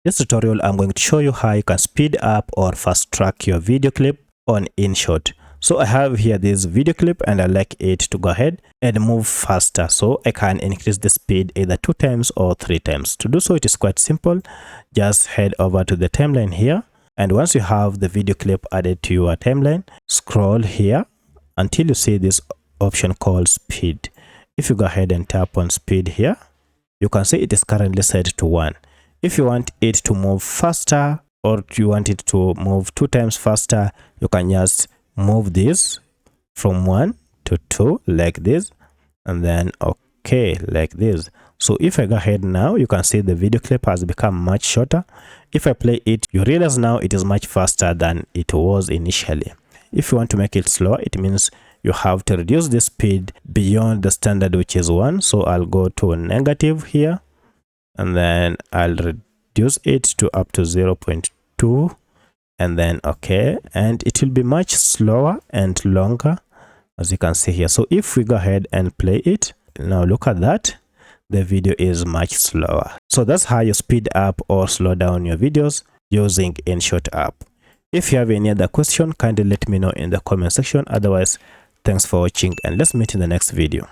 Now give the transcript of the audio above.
This tutorial I'm going to show you how you can speed up or fast track your video clip on InShot. So I have here this video clip and I like it to go ahead and move faster, so I can increase the speed either 2 times or 3 times. To do so, it is quite simple. Just head over to the timeline here, and once you have the video clip added to your timeline, scroll here until you see this option called speed. If you go ahead and tap on speed here, you can see it is currently set to 1. If you want it to move faster or you want it to move 2 times faster, you can just move this from 1 to 2 like this, and then okay like this. So if I go ahead now, you can see the video clip has become much shorter. If I play it, you realize now it is much faster than it was initially. If you want to make it slower, it means you have to reduce the speed beyond the standard, which is 1. So I'll go to negative here, and then I'll reduce it to up to 0.2, and then okay, and it will be much slower and longer, as you can see here. So if we go ahead and play it now, look at that, the video is much slower. So that's how you speed up or slow down your videos using InShot app. If you have any other question, kindly let me know in the comment section. Otherwise, thanks for watching and let's meet in the next video.